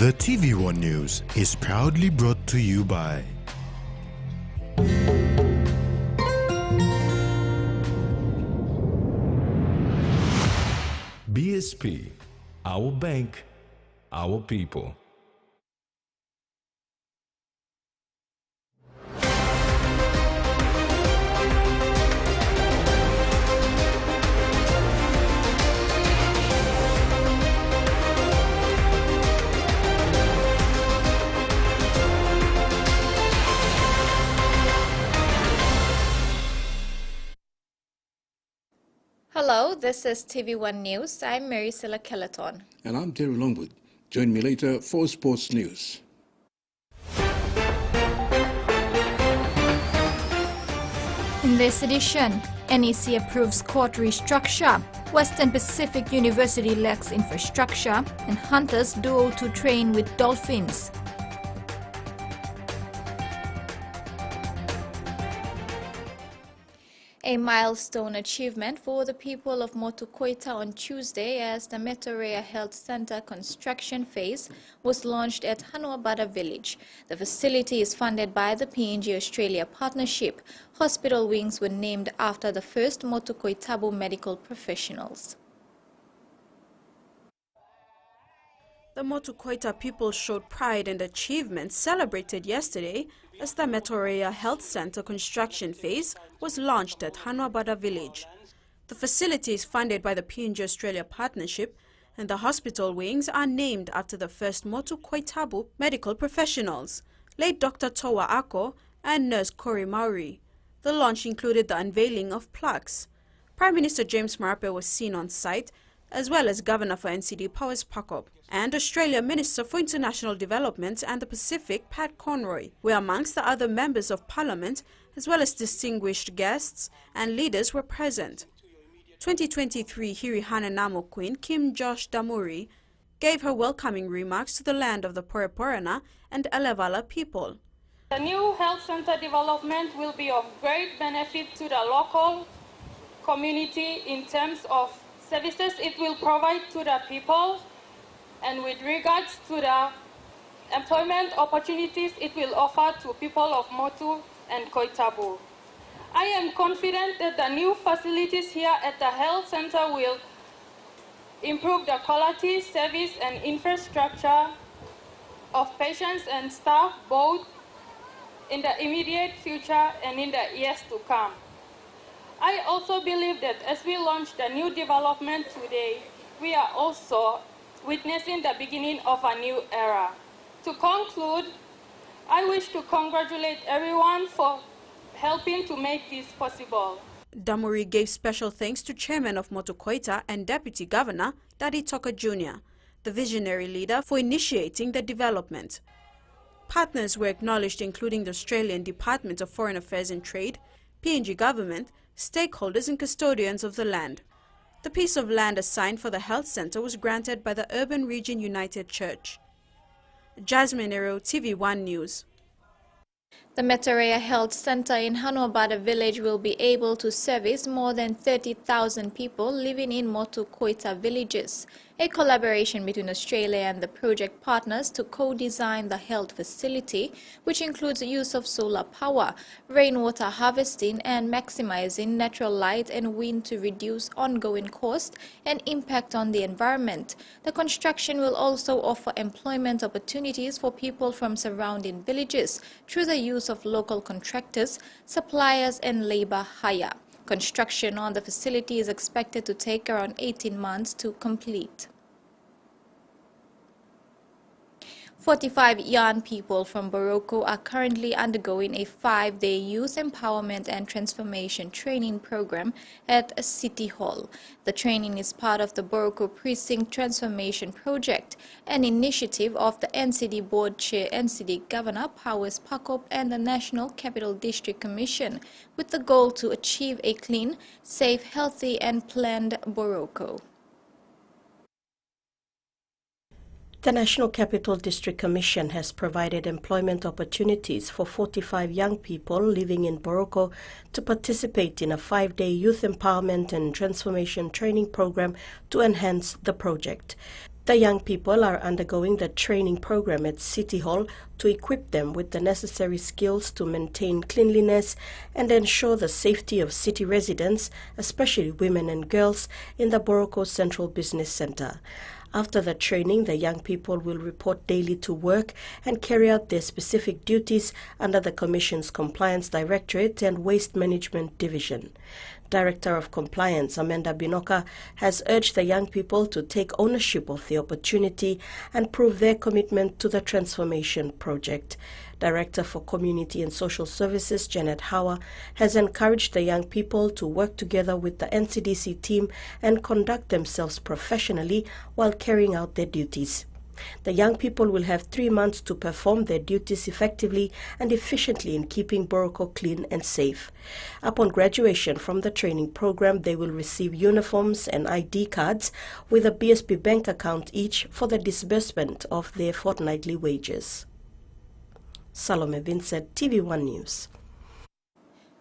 The TVWAN News is proudly brought to you by BSP, our bank, our people. Hello, this is TV1 News. I'm Mary Silla Kelleton. And I'm Terry Longwood. Join me later for Sports News. In this edition, NEC approves court restructure, Western Pacific University lacks infrastructure, and hunters duo to train with dolphins. A milestone achievement for the people of Motukoita on Tuesday as the Metorea Health Center construction phase was launched at Hanuabada Village. The facility is funded by the PNG Australia Partnership. Hospital wings were named after the first Motukoitabo medical professionals. The Motukoita people showed pride and achievement celebrated yesterday as the Metorea Health Center construction phase was launched at Hanuabada Village. The facility is funded by the PNG Australia Partnership, and the hospital wings are named after the first Motukoitabo medical professionals, late Dr. Towa Ako and nurse Corey Mauri. The launch included the unveiling of plaques. Prime Minister James Marape was seen on site, as well as Governor for NCD Powers Pakop, and Australia Minister for International Development and the Pacific Pat Conroy were amongst the other members of Parliament, as well as distinguished guests and leaders were present. 2023 Hirihana Namo Queen Kim Josh Damuri gave her welcoming remarks to the land of the Poreporana and Elevala people. The new health center development will be of great benefit to the local community in terms of services it will provide to the people, and with regards to the employment opportunities it will offer to people of Motu and Koitabu. I am confident that the new facilities here at the health center will improve the quality, service and infrastructure of patients and staff both in the immediate future and in the years to come. I also believe that as we launch the new development today, we are also witnessing the beginning of a new era. To conclude, I wish to congratulate everyone for helping to make this possible. Damuri gave special thanks to Chairman of Motukoita and Deputy Governor Daddy Toka Jr., the visionary leader, for initiating the development. Partners were acknowledged, including the Australian Department of Foreign Affairs and Trade, PNG government, stakeholders and custodians of the land. The piece of land assigned for the health center was granted by the Urban Region United Church. Jasmine Ero, TV1 News. The Metorea Health Center in Hanuabada Village will be able to service more than 30,000 people living in Motukoita villages. A collaboration between Australia and the project partners to co-design the health facility, which includes the use of solar power, rainwater harvesting and maximizing natural light and wind to reduce ongoing cost and impact on the environment. The construction will also offer employment opportunities for people from surrounding villages through the use of local contractors, suppliers and labor hire. Construction on the facility is expected to take around 18 months to complete. 45 young people from Morocco are currently undergoing a 5-day youth empowerment and transformation training program at City Hall. The training is part of the Morocco Precinct Transformation Project, an initiative of the NCD Board Chair, NCD Governor Powers Pakop, and the National Capital District Commission, with the goal to achieve a clean, safe, healthy, and planned Morocco. The National Capital District Commission has provided employment opportunities for 45 young people living in Morocco to participate in a 5-day youth empowerment and transformation training program to enhance the project. The young people are undergoing the training program at City Hall to equip them with the necessary skills to maintain cleanliness and ensure the safety of city residents, especially women and girls, in the Morocco Central Business Center. After the training, the young people will report daily to work and carry out their specific duties under the Commission's Compliance Directorate and Waste Management Division. Director of Compliance, Amanda Binoka, has urged the young people to take ownership of the opportunity and prove their commitment to the transformation project. Director for Community and Social Services, Janet Hower, has encouraged the young people to work together with the NCDC team and conduct themselves professionally while carrying out their duties. The young people will have 3 months to perform their duties effectively and efficiently in keeping Morocco clean and safe. Upon graduation from the training program, they will receive uniforms and ID cards with a BSP bank account each for the disbursement of their fortnightly wages. Salome Vincent, TV1 News.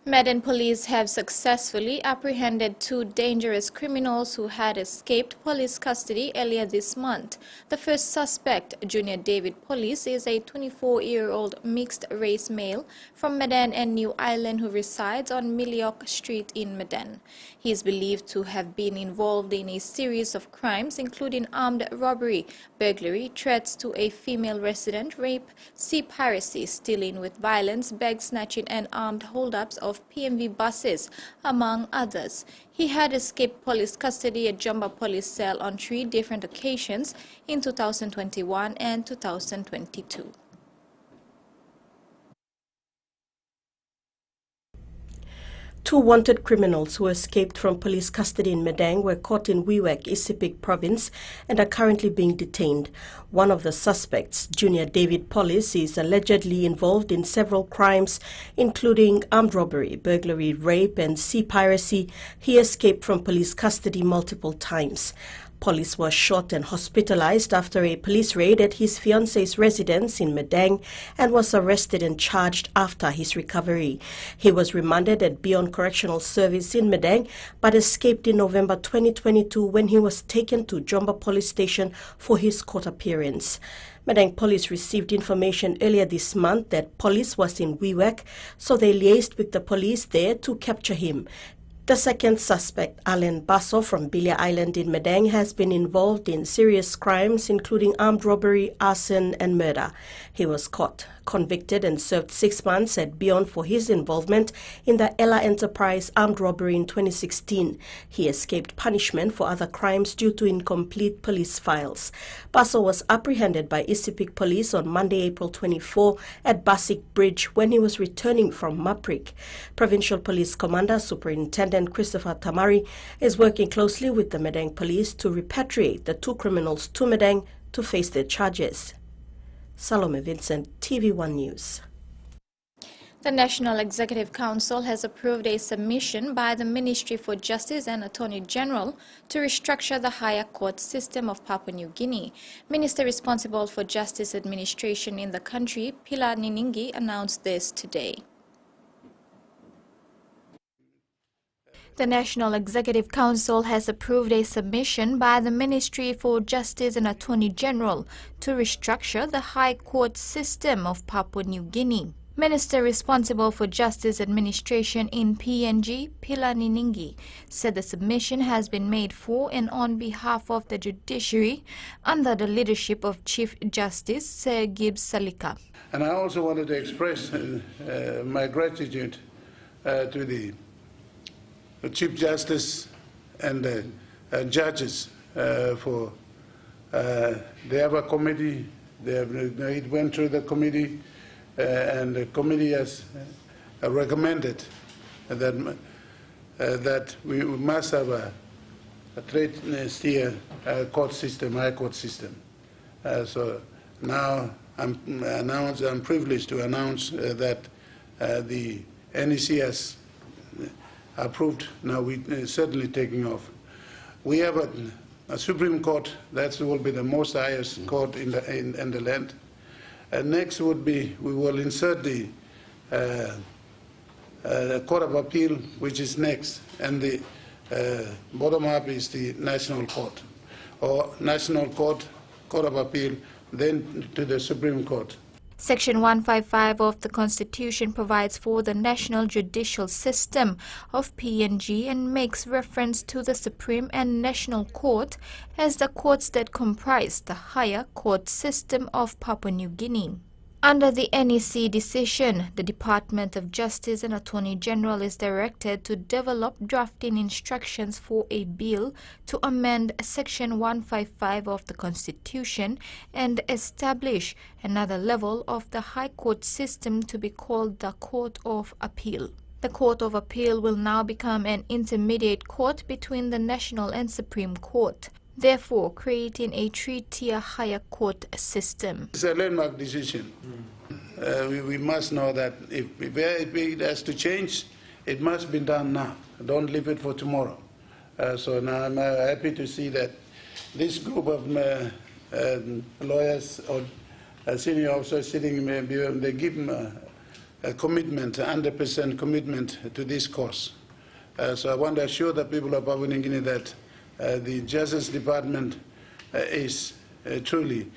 Medan police have successfully apprehended 2 dangerous criminals who had escaped police custody earlier this month. The first suspect, Junior David Police, is a 24-year-old mixed-race male from Medan and New Ireland who resides on Miliok Street in Medan. He is believed to have been involved in a series of crimes including armed robbery, burglary, threats to a female resident, rape, sea piracy, stealing with violence, bag snatching, and armed holdups of PNG buses, among others. He had escaped police custody at Jomba Police Cell on 3 different occasions in 2021 and 2022. Two wanted criminals who escaped from police custody in Medang were caught in Wewak, Isipik province and are currently being detained. One of the suspects, Junior David Police, is allegedly involved in several crimes, including armed robbery, burglary, rape, and sea piracy. He escaped from police custody multiple times. Police was shot and hospitalized after a police raid at his fiance's residence in Medang and was arrested and charged after his recovery. He was remanded at Beyond Correctional Service in Medang but escaped in November 2022 when he was taken to Jomba Police Station for his court appearance. Medang Police received information earlier this month that Police was in Wewak, so they liaised with the police there to capture him. The second suspect, Alan Basso from Bilia Island in Medang, has been involved in serious crimes including armed robbery, arson and murder. He was caught, convicted and served 6 months at Beyond for his involvement in the Ella Enterprise armed robbery in 2016. He escaped punishment for other crimes due to incomplete police files. Basso was apprehended by Isipik police on Monday, April 24 at Basik Bridge when he was returning from Maprik. Provincial Police Commander Superintendent Christopher Tamari is working closely with the Medang police to repatriate the 2 criminals to Medang to face their charges. Salome Vincent, TV1 News. The National Executive Council has approved a submission by the Ministry for Justice and Attorney General to restructure the higher court system of Papua New Guinea. Minister responsible for justice administration in the country, Pilar Niningi, announced this today. The National Executive Council has approved a submission by the Ministry for Justice and Attorney General to restructure the High Court system of Papua New Guinea. Minister responsible for Justice Administration in PNG, Pilar Niningi, said the submission has been made for and on behalf of the judiciary under the leadership of Chief Justice Sir Gibbs Salika. And I also wanted to express my gratitude to the Chief Justice and judges for the ever committee It went through the committee, and the committee has recommended that we must have a trade steer court system, high court system. So now I'm privileged to announce that the NEC has approved. Now we're certainly taking off. We have a Supreme Court. That will be the most highest court in the land. Next would be, we will insert the Court of Appeal, which is next, and the bottom up is the National Court, or National Court, Court of Appeal, then to the Supreme Court. Section 155 of the Constitution provides for the national judicial system of PNG and makes reference to the Supreme and National Court as the courts that comprise the higher court system of Papua New Guinea. Under the NEC decision, the Department of Justice and Attorney General is directed to develop drafting instructions for a bill to amend Section 155 of the Constitution and establish another level of the High Court system to be called the Court of Appeal. The Court of Appeal will now become an intermediate court between the National and Supreme Court, therefore creating a three-tier higher court system. It's a landmark decision. We must know that if it has to change, it must be done now. Don't leave it for tomorrow. So now I'm happy to see that this group of lawyers or senior officers sitting, they give them a commitment, 100% commitment to this cause. So I want to assure the people of Papua New Guinea that the Justice Department is truly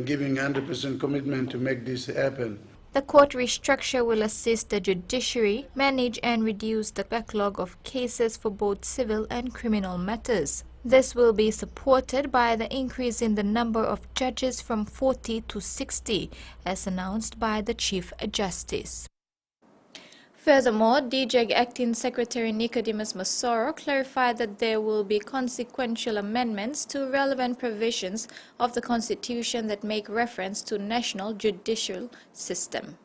giving 100% commitment to make this happen. The court restructure will assist the judiciary manage and reduce the backlog of cases for both civil and criminal matters. This will be supported by the increase in the number of judges from 40 to 60, as announced by the Chief Justice. Furthermore, DJAG Acting Secretary Nicodemus Masoro clarified that there will be consequential amendments to relevant provisions of the Constitution that make reference to national judicial system.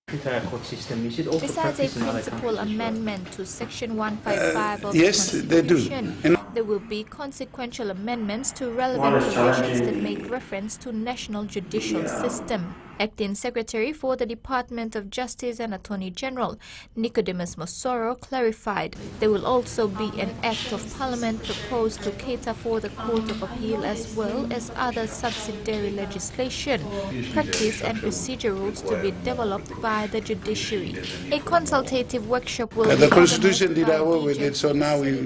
Besides a principal amendment to Section 155 of yes, the Constitution, they do. There will be consequential amendments to relevant provisions that make reference to national judicial system. Acting Secretary for the Department of Justice and Attorney General Nicodemus Masoro clarified there will also be an Act of Parliament proposed to cater for the Court of Appeal as well as other subsidiary legislation, practice and procedure rules to be developed by the judiciary. A consultative workship will be the Constitution did away with it, so now we're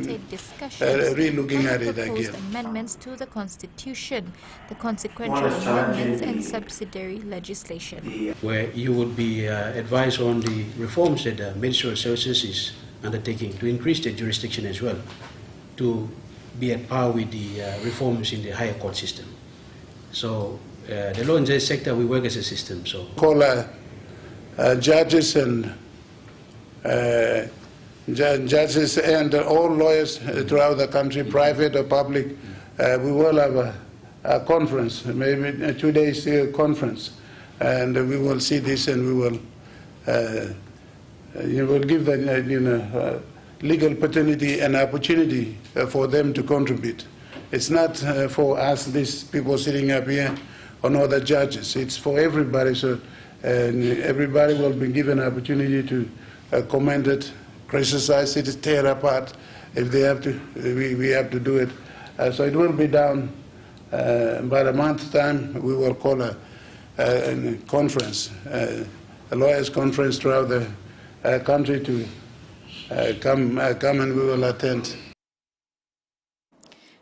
re-looking at it again. Amendments to the Constitution, the consequential amendments and subsidiary legislation. Where you would be advised on the reforms that the Ministry of Services is undertaking to increase the jurisdiction as well, to be at par with the reforms in the higher court system. So the law and justice sector, we work as a system. So call judges and judges and all lawyers throughout the country, private or public. We will have a conference, maybe a 2 days conference. And we will see this, and we will give the legal paternity and opportunity for them to contribute. It's not for us, these people sitting up here, or no other judges. It's for everybody. So everybody will be given an opportunity to comment it, criticize it, tear apart. If they have to, we have to do it. So it will be done about a month's time. We will call a conference, a lawyers' conference throughout the country to come and we will attend.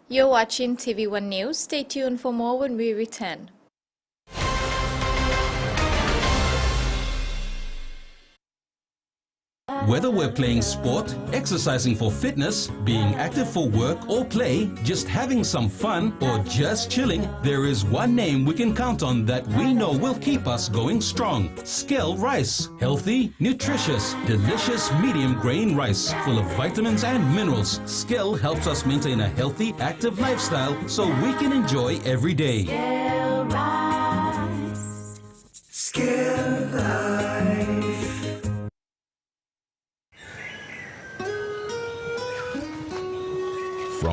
You're watching TV1 News. Stay tuned for more when we return. Whether we're playing sport, exercising for fitness, being active for work or play, just having some fun, or just chilling, there is one name we can count on that we know will keep us going strong. Skell Rice. Healthy, nutritious, delicious medium grain rice full of vitamins and minerals. Skell helps us maintain a healthy, active lifestyle so we can enjoy every day.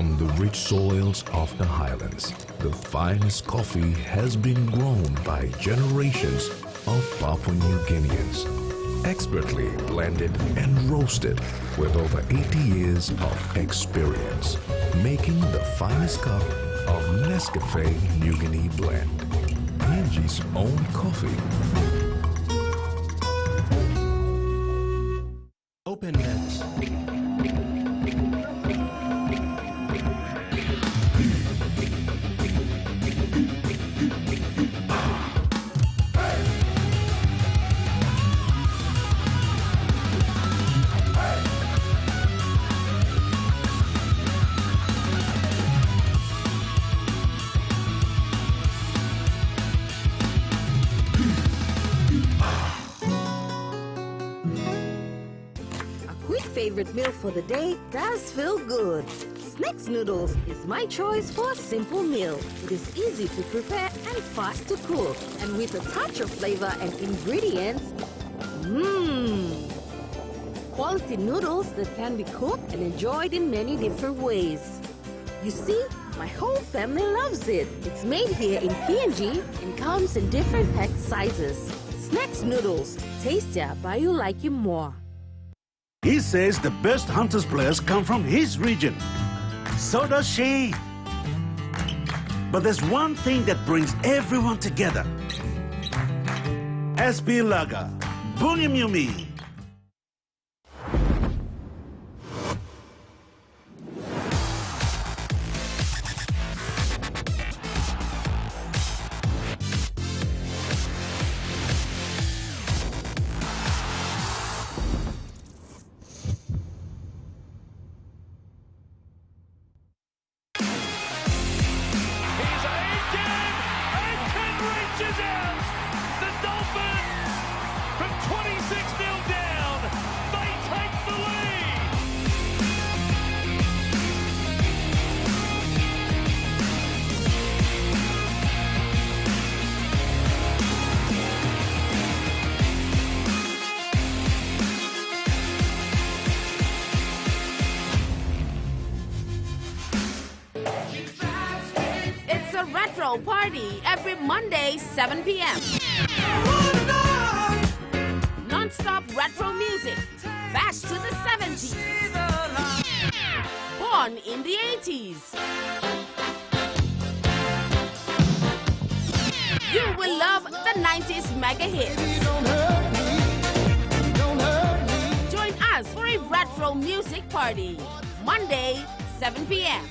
From the rich soils of the highlands, the finest coffee has been grown by generations of Papua New Guineans, expertly blended and roasted with over 80 years of experience, making the finest cup of Nescafe New Guinea blend, PNG's own coffee. Open nets. Favorite meal for the day does feel good. Snacks noodles is my choice for a simple meal. It is easy to prepare and fast to cook, and with a touch of flavor and ingredients, quality noodles that can be cooked and enjoyed in many different ways. You see, my whole family loves it. It's made here in PNG and comes in different pack sizes. Snacks noodles, tastier but you like it more. He says the best Hunters players come from his region. So does she. But there's one thing that brings everyone together. SB Laga, Bunyamyumi. Retro Party every Monday, 7 p.m. Non-stop retro music, back to the 70s. Born in the 80s. You will love the 90s mega hits. Join us for a retro music party, Monday, 7 p.m.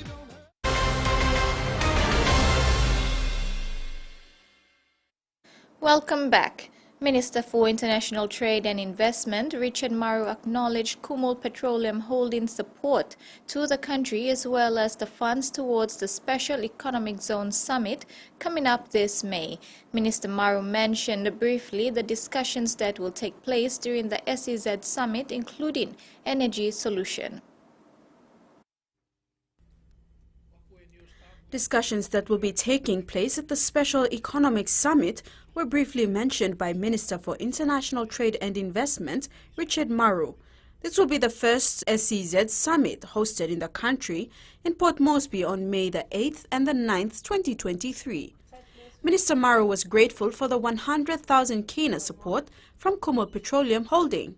Welcome back. Minister for International Trade and Investment Richard Maru acknowledged Kumul Petroleum Holdings' support to the country as well as the funds towards the Special Economic Zone Summit coming up this May. Minister Maru mentioned briefly the discussions that will take place during the SEZ Summit, including energy solution. Discussions that will be taking place at the Special Economic Summit were briefly mentioned by Minister for International Trade and Investment, Richard Maru. This will be the first SEZ Summit hosted in the country in Port Moresby on May the 8th and the 9th, 2023. Minister Maru was grateful for the 100,000 kina support from Kumul Petroleum Holding.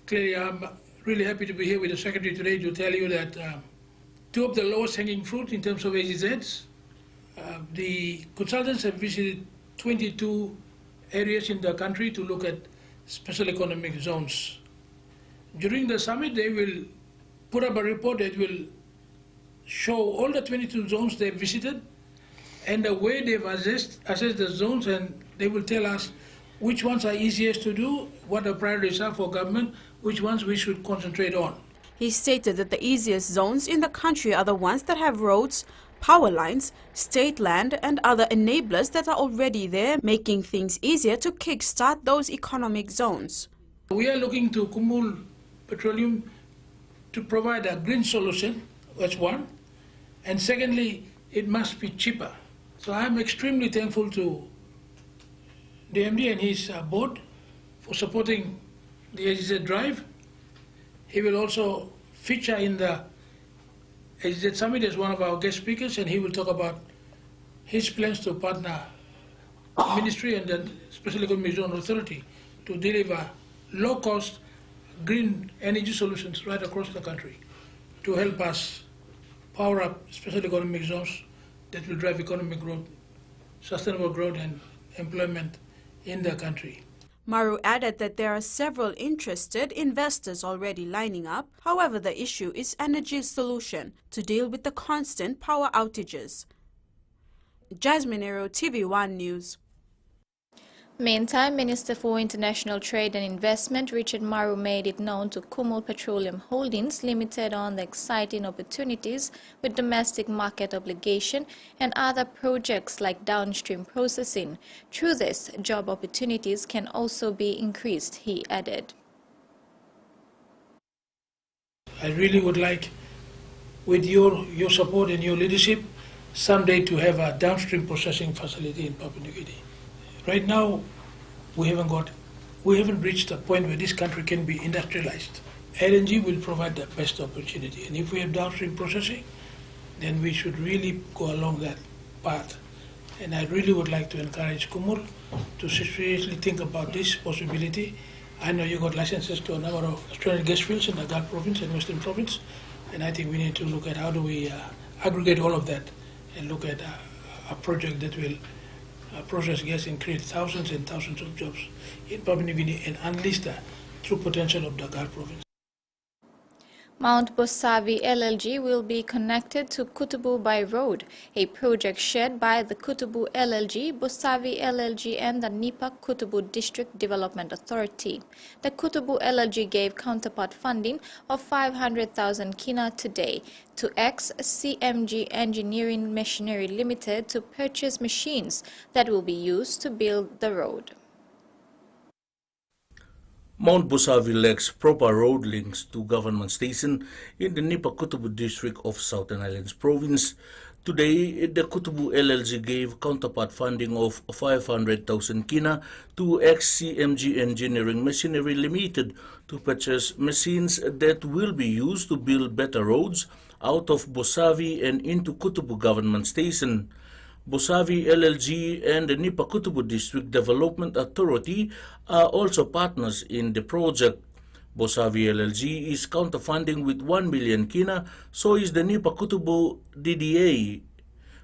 Clearly, I'm really happy to be here with the Secretary today to tell you that two of the lowest hanging fruit in terms of SEZs. The consultants have visited 22 areas in the country to look at special economic zones. During the summit, they will put up a report that will show all the 22 zones they've visited and the way they've assessed the zones, and they will tell us which ones are easiest to do, what the priorities are for government, which ones we should concentrate on. He stated that the easiest zones in the country are the ones that have roads, power lines, state land and other enablers that are already there, making things easier to kickstart those economic zones. We are looking to Kumul Petroleum to provide a green solution, that's one. And secondly, it must be cheaper. So I'm extremely thankful to the MD and his board for supporting the SEZ drive. He will also feature in the SEZ Summit as one of our guest speakers, and he will talk about his plans to partner the ministry and the Special Economic Zone Authority to deliver low-cost green energy solutions right across the country to help us power up special economic zones that will drive economic growth, sustainable growth and employment in the country. Maru added that there are several interested investors already lining up. However, the issue is energy solution to deal with the constant power outages. Jasmine Ero, TVWAN News. Meantime, Minister for International Trade and Investment Richard Maru made it known to Kumul Petroleum Holdings Limited on the exciting opportunities with domestic market obligation and other projects like downstream processing. Through this, job opportunities can also be increased, he added. I really would like, with your support and your leadership, someday to have a downstream processing facility in Papua New Guinea. Right now, we haven't reached a point where this country can be industrialized. LNG will provide the best opportunity, and if we have downstream processing, then we should really go along that path. And I really would like to encourage Kumul to seriously think about this possibility. I know you got licenses to a number of Australian gas fields in the Gulf Province and Western Province, and I think we need to look at how do we aggregate all of that and look at a project that will process gas and create thousands and thousands of jobs in Papua New Guinea and unleash the true potential of the Gulf Province. Mount Bosavi LLG will be connected to Kutubu by road, a project shared by the Kutubu LLG, Bosavi LLG and the Nipa Kutubu District Development Authority. The Kutubu LLG gave counterpart funding of 500,000 kina today to ex-CMG Engineering Machinery Limited to purchase machines that will be used to build the road. Mount Bosavi lacks proper road links to government station in the Nipa Kutubu district of Southern Islands province. Today, the Kutubu LLG gave counterpart funding of 500,000 kina to ex-CMG Engineering Machinery Limited to purchase machines that will be used to build better roads out of Bosavi and into Kutubu government station. Bosavi LLG and the Nipa Kutubu District Development Authority are also partners in the project. Bosavi LLG is counterfunding with 1 million kina, so is the Nipa Kutubu DDA.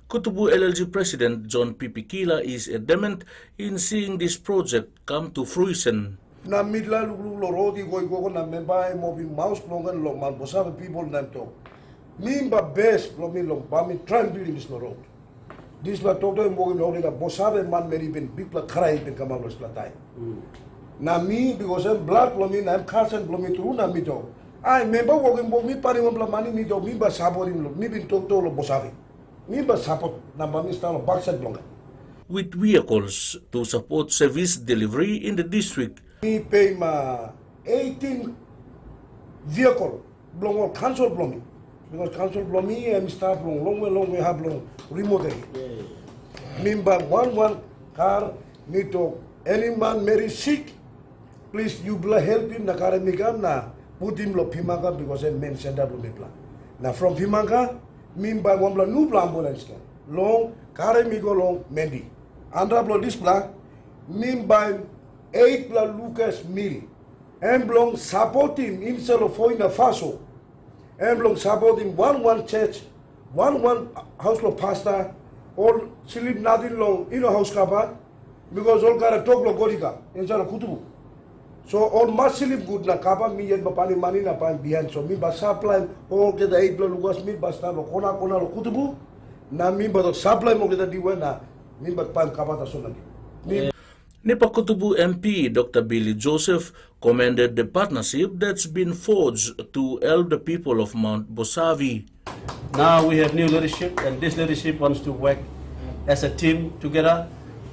Kutubu LLG President John Pipikila is adamant in seeing this project come to fruition. Na midla lu rodi go na memba mo bi mouse longan lo man Bosavi people nam to. Mimba best lo mi long pa mi try building this road. This la todo en bogi no la Bosavi man meri ben bipla krai ben kamalo splatai. Na mi because I'm black lo mi na carson lo mi tru na mi to. I member wogi mo mi pari mo bla mani mi to mi ba saborin lo mi bin to lo Bosavi. Mi ba support na ba mi sta lo backside longa. With vehicles to support service delivery in the district. We pay ma 18 vehicle belong council belong because council belong me and staff belong long way have long remote. Member one car need to any man very sick. Please you help him na kare migam na put him lo Pimanga because I men send up lo me plan. Now from Pimanga member one bla new plan ambulance can long kare migo long Mendi. Andra blo this plan member 8 bla Lucas Mill. Emblong supporting himself of Foina Faso. Emblong supporting one church, one house of pastor, all sleep nothing long in a house cover because all got a talk lo Gorika inside of Kutubu. So all must sleep good na kaba mi yet bapani money na pan behind. So mi ba supply all get the 8 bla Lucas Mill basta lo kona lo Kutubu. Na mi ba supply mo get the diwa na mi ba pan kaba ta sonagi. Nipa Kutubu MP Dr. Billy Joseph commended the partnership that's been forged to help the people of Mount Bosavi. Now we have new leadership, and this leadership wants to work as a team together.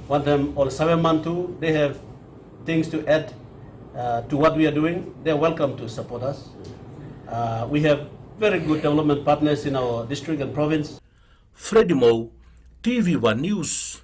Want them all 7 months too. They have things to add to what we are doing. They're welcome to support us. We have very good development partners in our district and province. Freddie Moe, TVWAN News.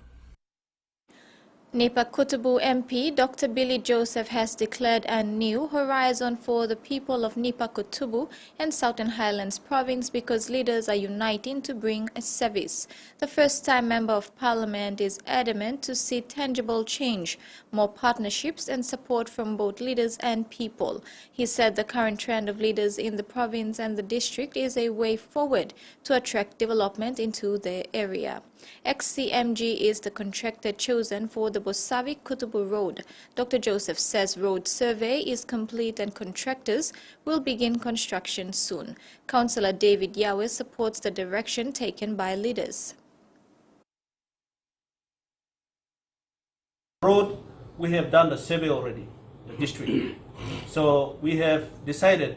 Nipa Kutubu MP Dr. Billy Joseph has declared a new horizon for the people of Nipa Kutubu and Southern Highlands Province because leaders are uniting to bring a service. The first-time Member of Parliament is adamant to see tangible change, more partnerships and support from both leaders and people. He said the current trend of leaders in the province and the district is a way forward to attract development into the area. XCMG is the contractor chosen for the Bosavi Kutubu Road. Dr. Joseph says road survey is complete and contractors will begin construction soon. Councillor David Yahweh supports the direction taken by leaders. Road, we have done the survey already, the district. So we have decided,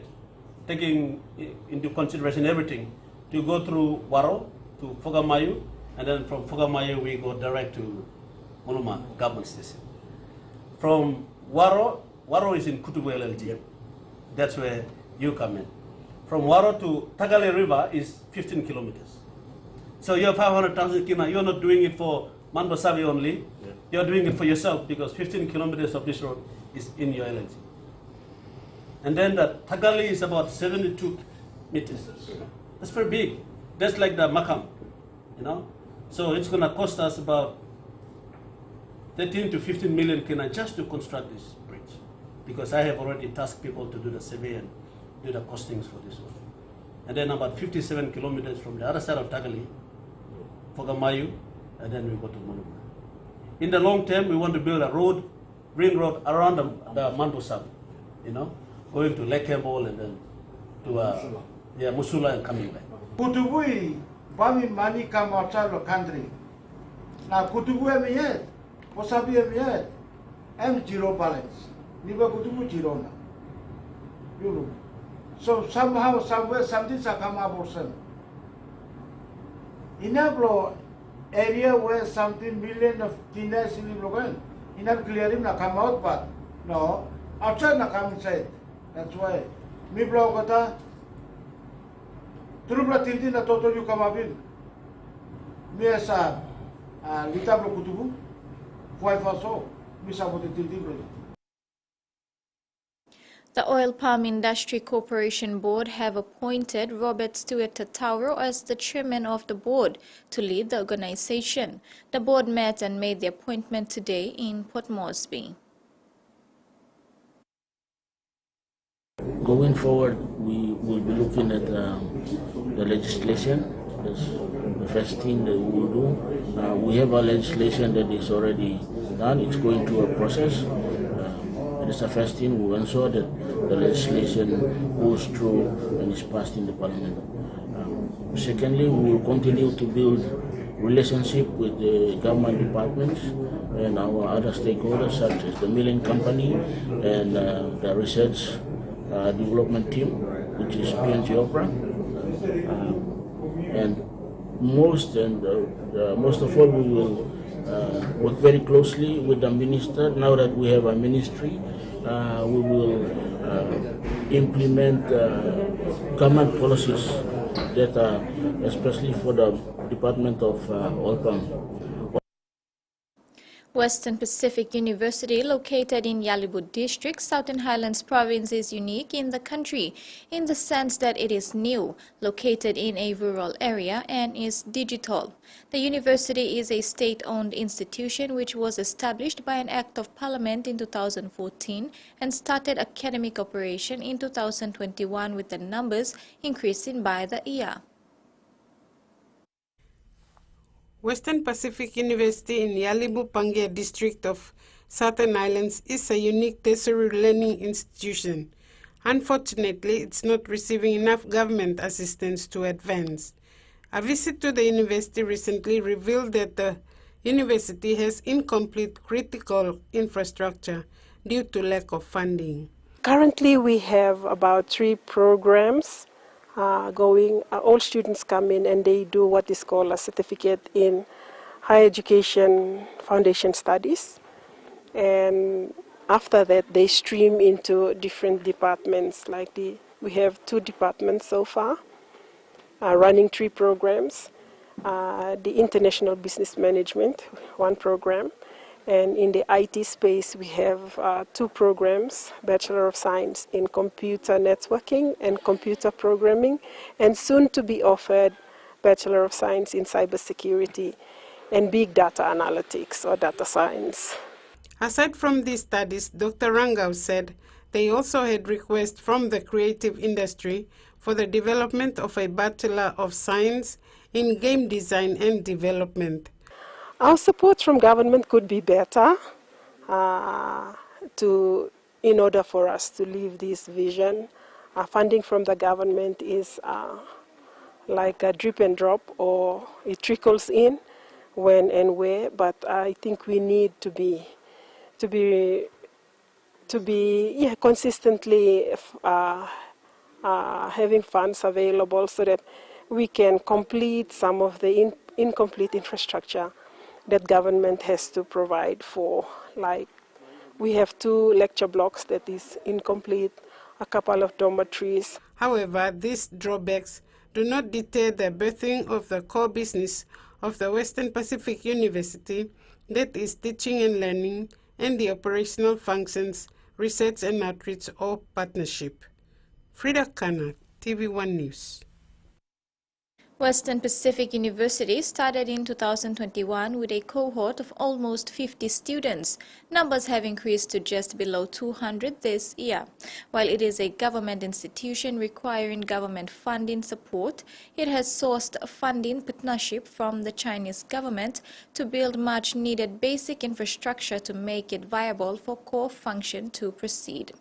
taking into consideration everything, to go through Waro to Fogamayu, and then from Fogamayu we go direct to Muluma government station. From Waro is in Kutubu LLG. That's where you come in. From Waro to Tagale River is 15 kilometers. So you have 500,000 kina. You're not doing it for Mandosavi only. Yeah. You're doing it for yourself because 15 kilometers of this road is in your LLG. And then the Tagali is about 72 meters. That's very big. That's like the Makam, you know. So it's going to cost us about 13 to 15 million kina just to construct this bridge, because I have already tasked people to do the survey and do the costings for this one. And then about 57 kilometers from the other side of Tagali, Fogamayu, and then we go to Muluma. In the long term, we want to build a road, ring road around the Mandosab, you know, going to Lake Campbell and then to Musula and coming back. Kutubui, Bami money come outside the country. Now Kutubu yet, Wasabi yet, I'm zero balance. Niba Kutubu zero now. You know. So somehow, somewhere, something has come up also. In a area where something million of teenagers in the in a clearing na come out, but no, outside na come inside. That's why. Me blow kata. Turubla tinti na toto you come up in. Me sa lita blo kutubu. Why for so? Me sa bote tinti blo. The Oil Palm Industry Corporation Board have appointed Robert Stewart Tatauro as the chairman of the board to lead the organization. The board met and made the appointment today in Port Moresby. Going forward, we will be looking at the legislation. That's the first thing that we will do. We have a legislation that is already done. It's going through a process. It is the first thing. We will ensure that the legislation goes through and is passed in the parliament. Secondly, we will continue to build relationship with the government departments and our other stakeholders, such as the milling company and the research development team, which is PNG Opera. And most of all, we will work very closely with the minister. Now that we have a ministry, we will implement government policies that are especially for the Department of Oil Palm. Western Pacific University, located in Yalibu District, Southern Highlands Province, is unique in the country in the sense that it is new, located in a rural area, and is digital. The university is a state-owned institution which was established by an Act of Parliament in 2014 and started academic operation in 2021, with the numbers increasing by the year. Western Pacific University in Yalibu Pangia district of Southern Islands is a unique tertiary learning institution. Unfortunately, it's not receiving enough government assistance to advance. A visit to the university recently revealed that the university has incomplete critical infrastructure due to lack of funding. Currently, we have about 3 programs going. All students come in and they do what is called a certificate in higher education foundation studies, and after that they stream into different departments. We have 2 departments so far running 3 programs. The international business management, 1 program, And in the IT space, we have 2 programs, Bachelor of Science in Computer Networking and Computer Programming, and soon to be offered Bachelor of Science in Cybersecurity and Big Data Analytics or Data Science. Aside from these studies, Dr. Rangau said they also had requests from the creative industry for the development of a Bachelor of Science in Game Design and Development. Our support from government could be better in order for us to live this vision. Funding from the government is like a drip and drop, or it trickles in when and where, but I think we need to be consistently having funds available so that we can complete some of the incomplete infrastructure that government has to provide for. Like, we have 2 lecture blocks that is incomplete, a couple of dormitories. However, these drawbacks do not deter the birthing of the core business of the Western Pacific University, that is teaching and learning, and the operational functions, research and outreach or partnership. Frida Kana, TV1 News. Western Pacific University started in 2021 with a cohort of almost 50 students. Numbers have increased to just below 200 this year. While it is a government institution requiring government funding support, it has sourced a funding partnership from the Chinese government to build much-needed basic infrastructure to make it viable for core function to proceed.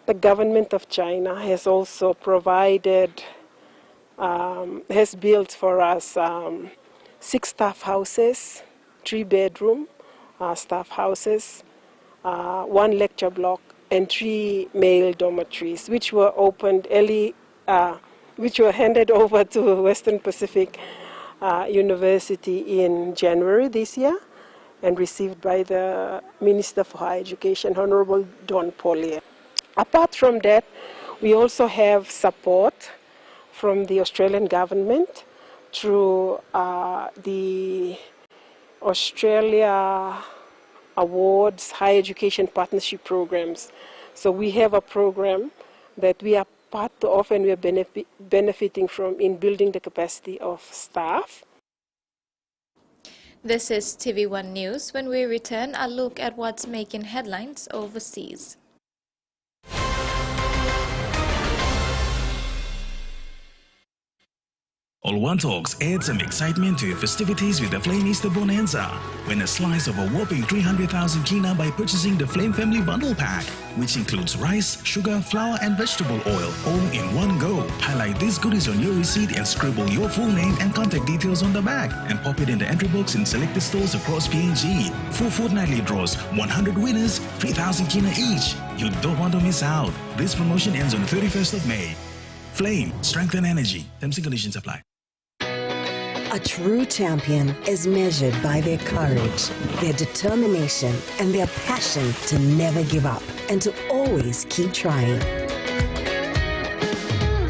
The government of China has also provided, has built for us 6 staff houses, 3-bedroom staff houses, 1 lecture block, and 3 male dormitories, which were opened early, which were handed over to Western Pacific University in January this year and received by the Minister for Higher Education, Honorable Don Pollier. Apart from that, we also have support from the Australian government through the Australia Awards Higher Education Partnership Programs. So we have a program that we are part of and we are benefiting from in building the capacity of staff. This is TV1 News. When we return, a look at what's making headlines overseas. All-One Talks adds some excitement to your festivities with the Flame Easter Bonanza. Win a slice of a whopping 300,000 kina by purchasing the Flame Family Bundle Pack, which includes rice, sugar, flour and vegetable oil, all in one go. Highlight these goodies on your receipt and scribble your full name and contact details on the back and pop it in the entry box in selected stores across PNG. 4 fortnightly draws, 100 winners, 3,000 kina each. You don't want to miss out. This promotion ends on the 31st of May. Flame, strength and energy. Terms and conditions apply. A true champion is measured by their courage, their determination, and their passion to never give up and to always keep trying.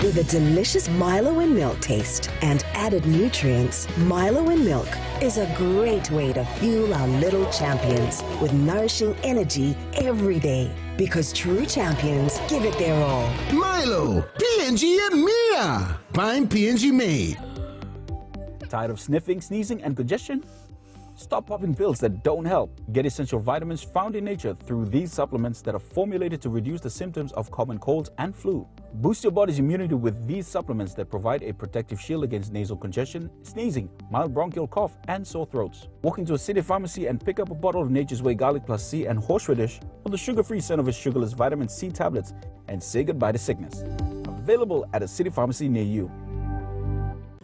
With a delicious Milo and milk taste and added nutrients, Milo and milk is a great way to fuel our little champions with nourishing energy every day. Because true champions give it their all. Milo, PNG and Mia. Prime PNG made. Tired of sniffing, sneezing, and congestion? Stop popping pills that don't help. Get essential vitamins found in nature through these supplements that are formulated to reduce the symptoms of common colds and flu. Boost your body's immunity with these supplements that provide a protective shield against nasal congestion, sneezing, mild bronchial cough, and sore throats. Walk into a city pharmacy and pick up a bottle of Nature's Way Garlic Plus C and Horseradish or the sugar-free Cenovus Sugarless Vitamin C tablets and say goodbye to sickness. Available at a city pharmacy near you.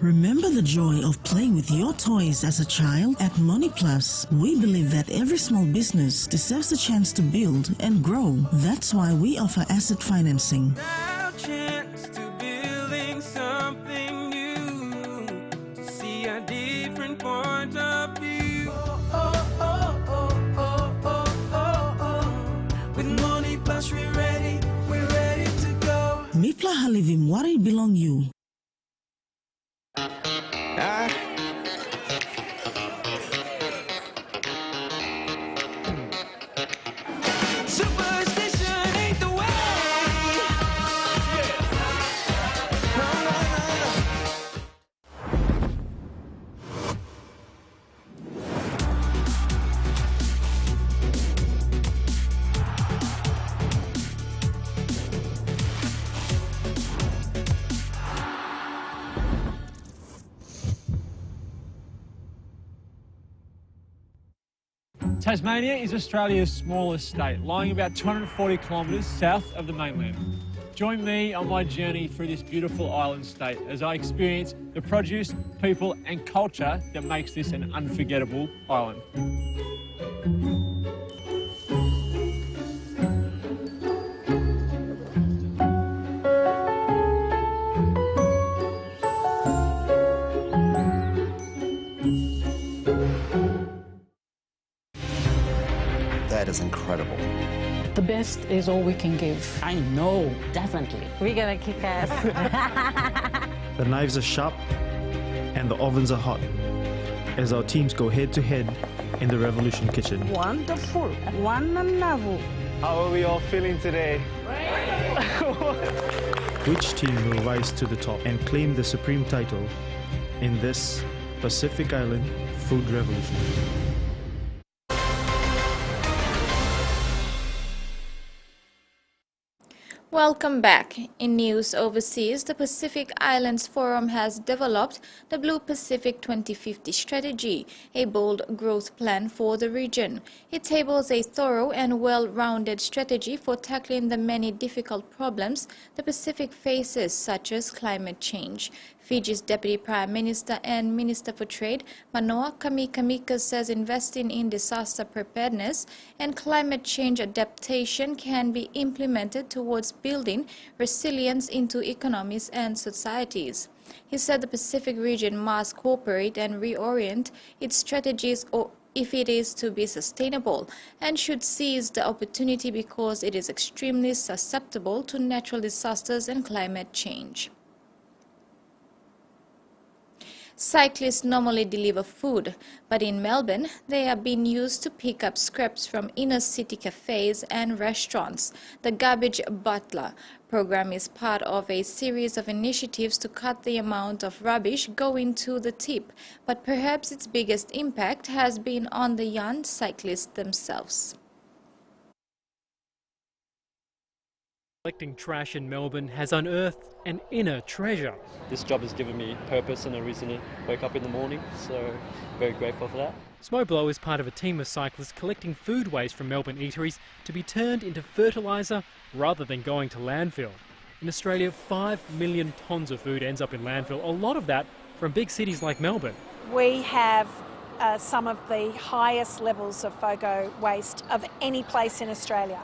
Remember the joy of playing with your toys as a child? At Money Plus, we believe that every small business deserves a chance to build and grow. That's why we offer asset financing. Now chance to building something new, to see a different point of view. With Money Plus, we're ready to go. Mipla halivim wari belong you. Tasmania is Australia's smallest state, lying about 240 kilometres south of the mainland. Join me on my journey through this beautiful island state as I experience the produce, people and culture that makes this an unforgettable island. That is incredible. The best is all we can give. I know, definitely. We're gonna kick ass. The knives are sharp and the ovens are hot as our teams go head to head in the Revolution kitchen. Wonderful. Wonderful. How are we all feeling today? Which team will rise to the top and claim the supreme title in this Pacific Island food revolution? Welcome back. In news overseas, the Pacific Islands Forum has developed the Blue Pacific 2050 strategy, a bold growth plan for the region. It tables a thorough and well-rounded strategy for tackling the many difficult problems the Pacific faces, such as climate change. Fiji's Deputy Prime Minister and Minister for Trade, Manoa Kamika, says investing in disaster preparedness and climate change adaptation can be implemented towards building resilience into economies and societies. He said the Pacific region must cooperate and reorient its strategies if it is to be sustainable, and should seize the opportunity because it is extremely susceptible to natural disasters and climate change. Cyclists normally deliver food, but in Melbourne, they are being used to pick up scraps from inner-city cafes and restaurants. The Garbage Butler program is part of a series of initiatives to cut the amount of rubbish going to the tip, but perhaps its biggest impact has been on the young cyclists themselves. Collecting trash in Melbourne has unearthed an inner treasure. This job has given me purpose and a reason to wake up in the morning, so very grateful for that. Smoblow is part of a team of cyclists collecting food waste from Melbourne eateries to be turned into fertiliser rather than going to landfill. In Australia, 5 million tonnes of food ends up in landfill, a lot of that from big cities like Melbourne. We have some of the highest levels of FOGO waste of any place in Australia.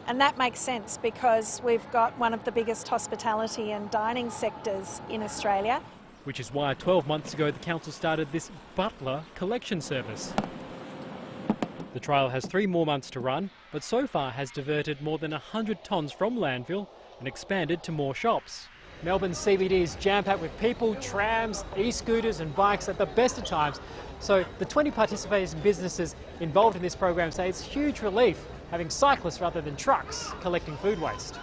And that makes sense because we've got one of the biggest hospitality and dining sectors in Australia. Which is why 12 months ago the council started this Butler collection service. The trial has 3 more months to run, but so far has diverted more than 100 tonnes from landfill and expanded to more shops. Melbourne CBD is jam-packed with people, trams, e-scooters and bikes at the best of times. So the 20 participating businesses involved in this program say it's huge relief having cyclists rather than trucks collecting food waste.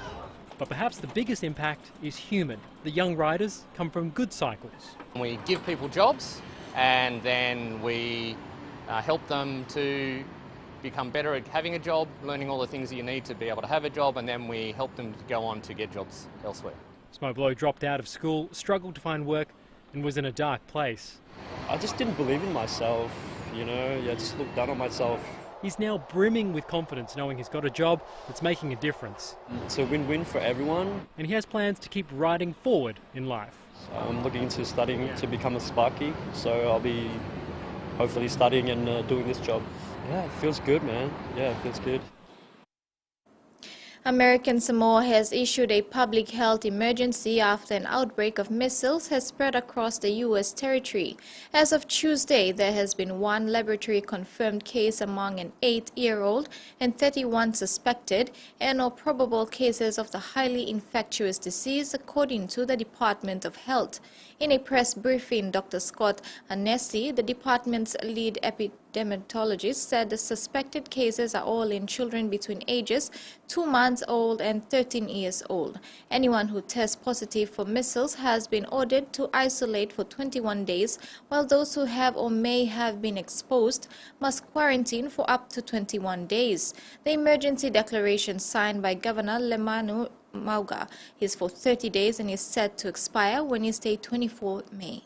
But perhaps the biggest impact is human. The young riders come from good cycles. We give people jobs and then we help them to become better at having a job, learning all the things that you need to be able to have a job, and then we help them to go on to get jobs elsewhere. Smoblow dropped out of school, struggled to find work and was in a dark place. I just didn't believe in myself, I just looked down on myself. He's now brimming with confidence knowing he's got a job that's making a difference. It's a win-win for everyone. And he has plans to keep riding forward in life. I'm looking into studying to become a sparky, so I'll be hopefully studying and doing this job. Yeah, it feels good, man. Yeah, it feels good. American Samoa has issued a public health emergency after an outbreak of measles has spread across the U.S. territory. As of Tuesday, there has been 1 laboratory-confirmed case among an 8-year-old and 31 suspected and or probable cases of the highly infectious disease, according to the Department of Health. In a press briefing, Dr. Scott Anesi, the department's lead epidemiologist, said the suspected cases are all in children between ages 2 months old and 13 years old. Anyone who tests positive for measles has been ordered to isolate for 21 days, while those who have or may have been exposed must quarantine for up to 21 days. The emergency declaration signed by Governor Lemanu Mauga is for 30 days and is set to expire Wednesday, 24 May.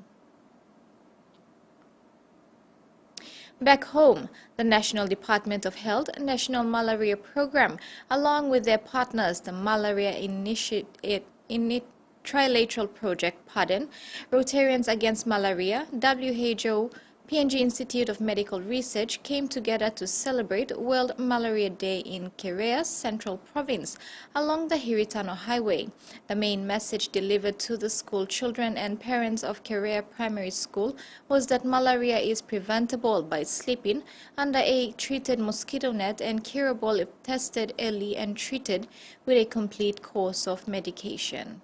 Back home, the National Department of Health National Malaria Program, along with their partners, the Malaria Trilateral Project, Rotarians Against Malaria, WHO, PNG Institute of Medical Research came together to celebrate World Malaria Day in Kerea's Central Province along the Hiritano Highway. The main message delivered to the school children and parents of Kerea Primary School was that malaria is preventable by sleeping under a treated mosquito net and curable if tested early and treated with a complete course of medication.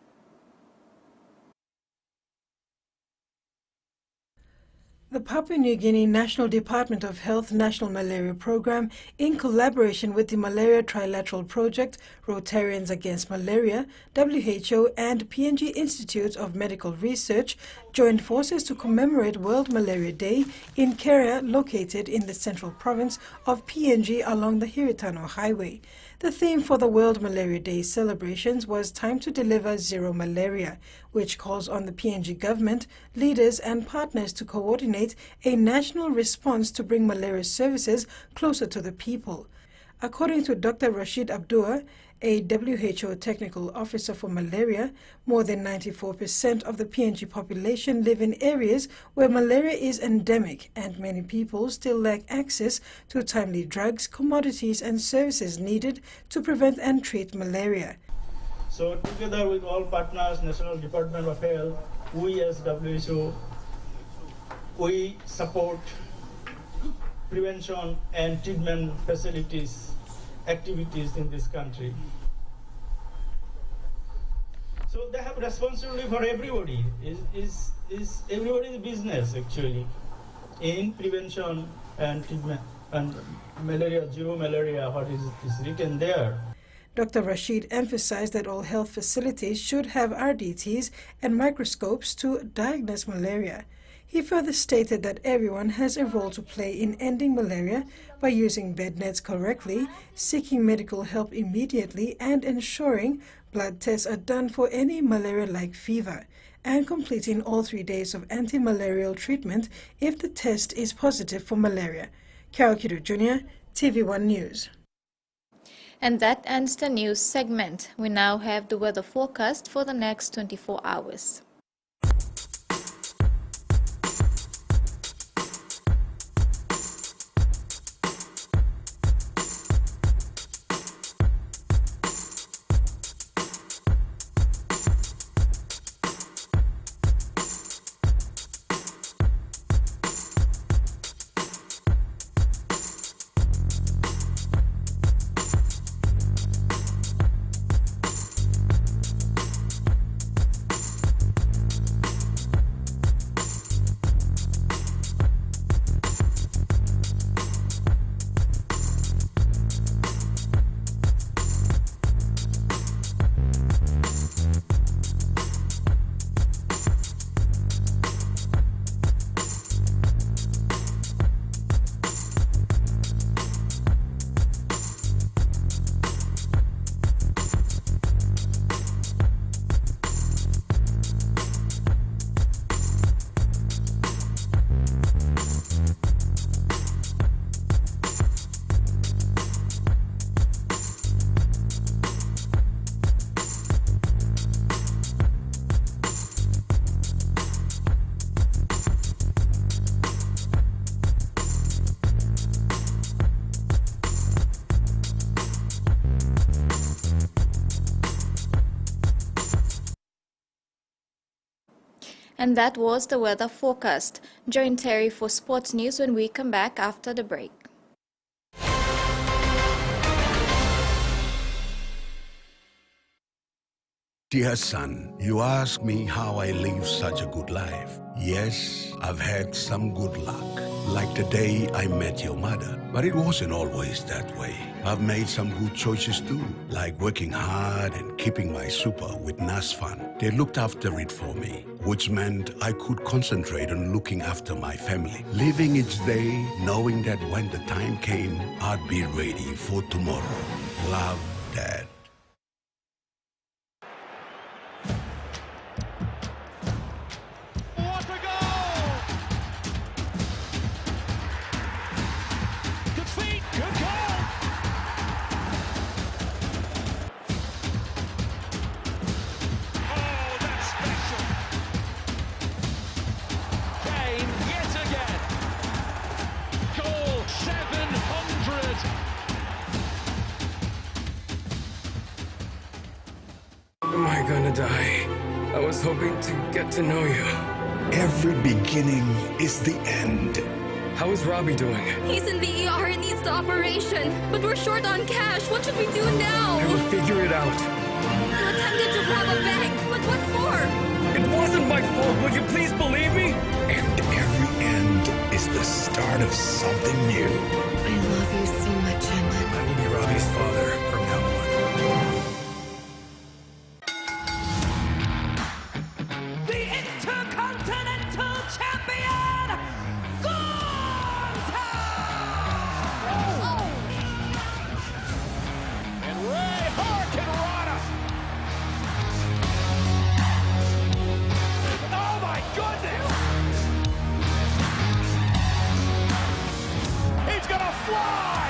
The Papua New Guinea National Department of Health National Malaria Program, in collaboration with the Malaria Trilateral Project, Rotarians Against Malaria, WHO and PNG Institute of Medical Research, joined forces to commemorate World Malaria Day in Kerea, located in the central province of PNG along the Hiritano Highway. The theme for the World Malaria Day celebrations was Time to Deliver Zero Malaria, which calls on the PNG government, leaders and partners to coordinate a national response to bring malaria services closer to the people. According to Dr. Rashid Abdua, a WHO technical officer for malaria, more than 94% of the PNG population live in areas where malaria is endemic, and many people still lack access to timely drugs, commodities and services needed to prevent and treat malaria. So together with all partners, National Department of Health, we as WHO, we support prevention and treatment facilities activities in this country. So they have responsibility for everybody. Is everybody's business actually in prevention and treatment and malaria, zero malaria, what is written there. Dr. Rashid emphasized that all health facilities should have RDTs and microscopes to diagnose malaria. He further stated that everyone has a role to play in ending malaria by using bed nets correctly, seeking medical help immediately, and ensuring blood tests are done for any malaria-like fever, and completing all 3 days of anti-malarial treatment if the test is positive for malaria. Carol Kidu Jr., TV1 News. And that ends the news segment. We now have the weather forecast for the next 24 hours. And that was the weather forecast. Join Terry for sports news when we come back after the break. Dear son, you ask me how I live such a good life. Yes, I've had some good luck, like the day I met your mother. But it wasn't always that way. I've made some good choices too, like working hard and keeping my super with NASFAN. They looked after it for me, which meant I could concentrate on looking after my family. Living each day, knowing that when the time came, I'd be ready for tomorrow. Love, Dad. was hoping to get to know you. Every beginning is the end. How is Robbie doing? He's in the ER and needs the operation, but we're short on cash. What should we do now? I will figure it out. You attempted to rob a bank, but what for? It wasn't my fault. Will you please believe me? And every end is the start of something new. I love you so much, Chandler. I will be Robbie's father from now on. The Intercontinental Champion, Gunther! And Ray Hurricanrana. Oh my goodness! He's gonna fly!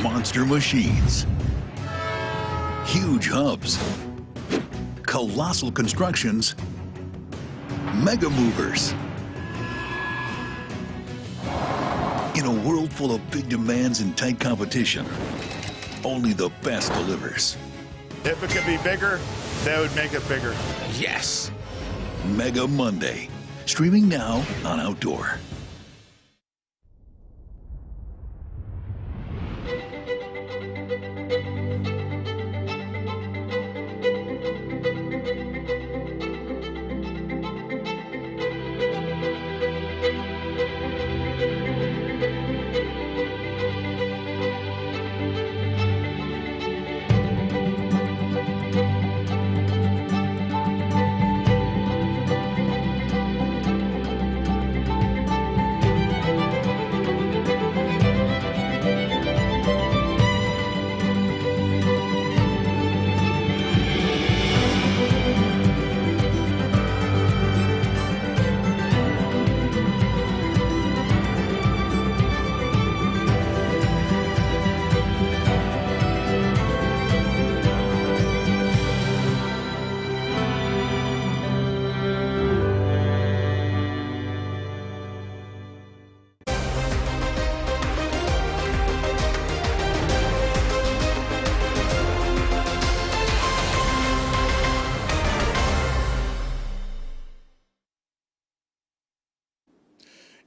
Monster machines, huge hubs, colossal constructions, mega movers. In a world full of big demands and tight competition, only the best delivers. If it could be bigger, that would make it bigger. Yes! Mega Monday, streaming now on Outdoor.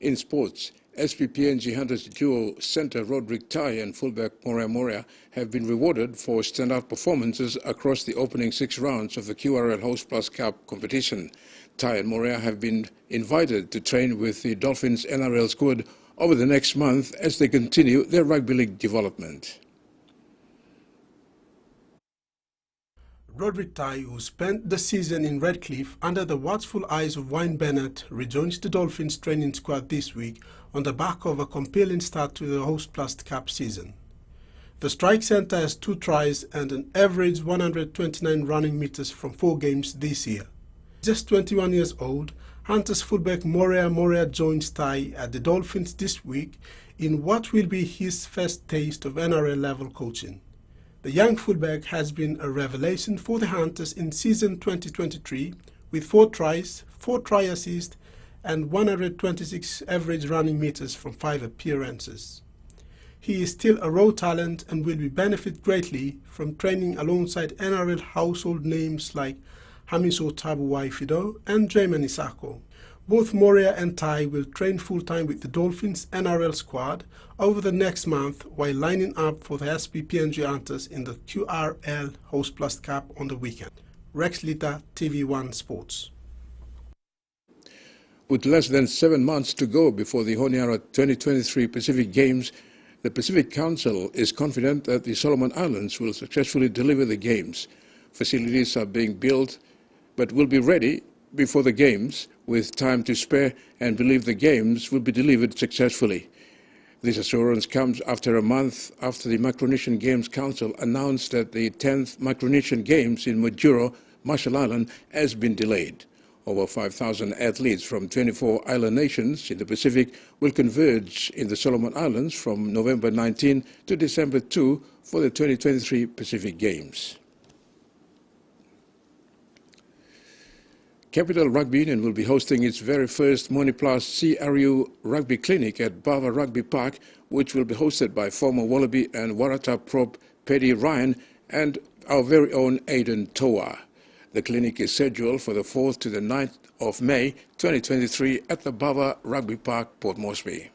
In sports, SP PNG Hunters duo centre Roderick Tai and fullback Moria Moria have been rewarded for standout performances across the opening 6 rounds of the QRL Host Plus Cup competition. Tai and Moria have been invited to train with the Dolphins NRL squad over the next month as they continue their rugby league development. Roderick Tai, who spent the season in Redcliffe under the watchful eyes of Wayne Bennett, rejoins the Dolphins training squad this week on the back of a compelling start to the Host Plus Cup season. The strike centre has 2 tries and an average 129 running meters from 4 games this year. Just 21 years old, Hunters fullback Moria Moria joins Tai at the Dolphins this week in what will be his first taste of NRL level coaching. The young fullback has been a revelation for the Hunters in season 2023 with 4 tries, 4 try assists and 126 average running meters from 5 appearances. He is still a raw talent and will benefit greatly from training alongside NRL household names like Hamiso Tabuwai-Fido and Jamin Isako. Both Moria and Tai will train full-time with the Dolphins NRL squad over the next month while lining up for the SP PNG Hunters in the QRL Host Plus Cup on the weekend. Rex Lita, TV1 Sports. With less than 7 months to go before the Honiara 2023 Pacific Games, the Pacific Council is confident that the Solomon Islands will successfully deliver the Games. Facilities are being built but will be ready before the Games with time to spare and believe the Games will be delivered successfully. This assurance comes after a month after the Micronesian Games Council announced that the 10th Micronesian Games in Majuro, Marshall Island, has been delayed. Over 5,000 athletes from 24 island nations in the Pacific will converge in the Solomon Islands from November 19 to December 2 for the 2023 Pacific Games. Capital Rugby Union will be hosting its very first Moniplus CRU Rugby Clinic at Bava Rugby Park, which will be hosted by former Wallaby and Waratah prop Paddy Ryan and our very own Aidan Toa. The clinic is scheduled for the 4th to the 9th of May 2023 at the Bava Rugby Park, Port Moresby.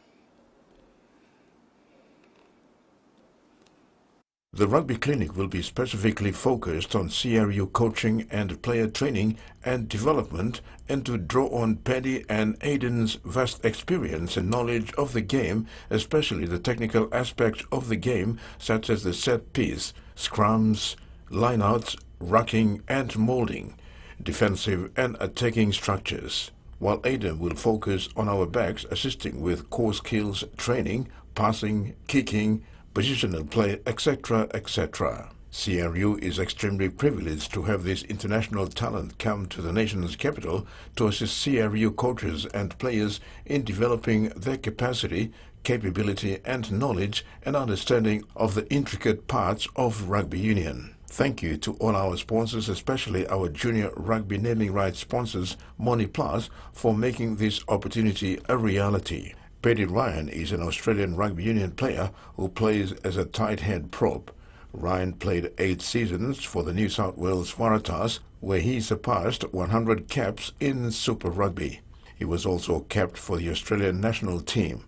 The Rugby Clinic will be specifically focused on CRU coaching and player training and development, and to draw on Paddy and Aidan's vast experience and knowledge of the game, especially the technical aspects of the game such as the set piece, scrums, lineouts, rucking and moulding, defensive and attacking structures, while Aidan will focus on our backs, assisting with core skills training, passing, kicking, positional play, etc., etc. CRU is extremely privileged to have this international talent come to the nation's capital to assist CRU coaches and players in developing their capacity, capability and knowledge and understanding of the intricate parts of rugby union. Thank you to all our sponsors, especially our junior rugby naming rights sponsors, Moniplus, for making this opportunity a reality. Paddy Ryan is an Australian rugby union player who plays as a tight head prop. Ryan played 8 seasons for the New South Wales Waratahs, where he surpassed 100 caps in Super Rugby. He was also capped for the Australian national team.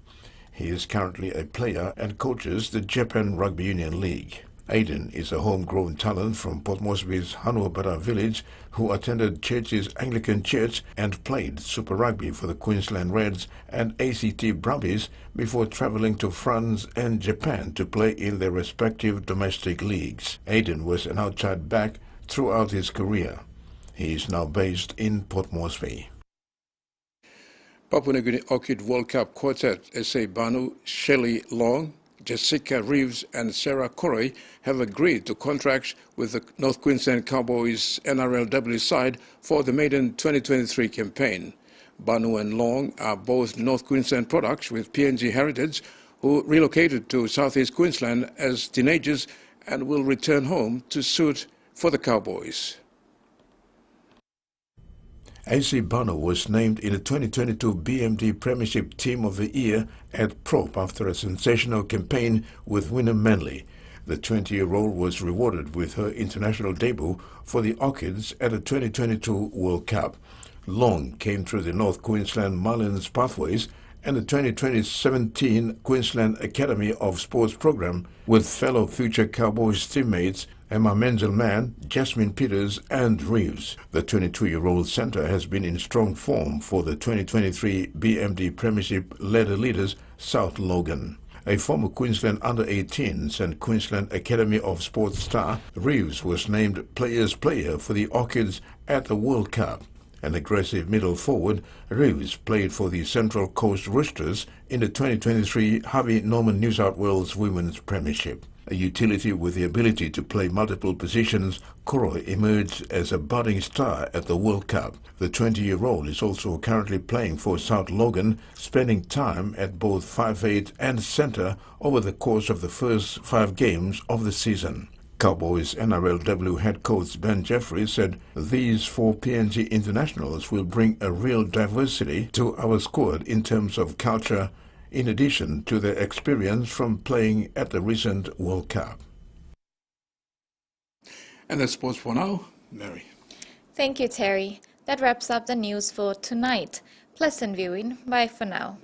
He is currently a player and coaches the Japan Rugby Union League. Aidan is a homegrown talent from Port Moresby's Hanuabara village who attended Church's Anglican Church and played Super Rugby for the Queensland Reds and ACT Brumbies before travelling to France and Japan to play in their respective domestic leagues. Aidan was an outside back throughout his career. He is now based in Port Moresby. Papua New Guinea Orchid World Cup quartet S.A. Banu, Shelley Long, Jessica Reeves and Sarah Corey have agreed to contracts with the North Queensland Cowboys NRLW side for the maiden 2023 campaign. Banu and Long are both North Queensland products with PNG heritage who relocated to southeast Queensland as teenagers and will return home to suit for the Cowboys. AC Banu was named in the 2022 BMD Premiership Team of the Year at Prop after a sensational campaign with winner Manly. The 20-year-old was rewarded with her international debut for the Orchids at the 2022 World Cup. Long came through the North Queensland Marlins pathways and the 2017 Queensland Academy of Sports program with fellow future Cowboys teammates Emma Menzelman, Jasmine Peters and Reeves. The 22-year-old centre has been in strong form for the 2023 BMD Premiership Ladder Leaders South Logan. A former Queensland Under-18s and Queensland Academy of Sports star, Reeves was named Players Player for the Orchids at the World Cup. An aggressive middle forward, Reeves played for the Central Coast Roosters in the 2023 Harvey Norman New South Wales Women's Premiership. A utility with the ability to play multiple positions, Koroy emerged as a budding star at the World Cup. The 20-year-old is also currently playing for South Logan, spending time at both 5'8" and centre over the course of the first 5 games of the season. Cowboys NRLW head coach Ben Jeffrey said these 4 PNG internationals will bring a real diversity to our squad in terms of culture, in addition to their experience from playing at the recent World Cup. And that's sports for now. Mary. Thank you, Terry. That wraps up the news for tonight. Pleasant viewing. Bye for now.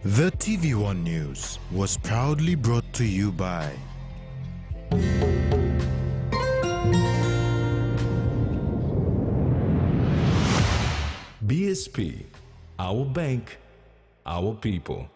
The TVWAN News was proudly brought to you by BSP, our bank, our people.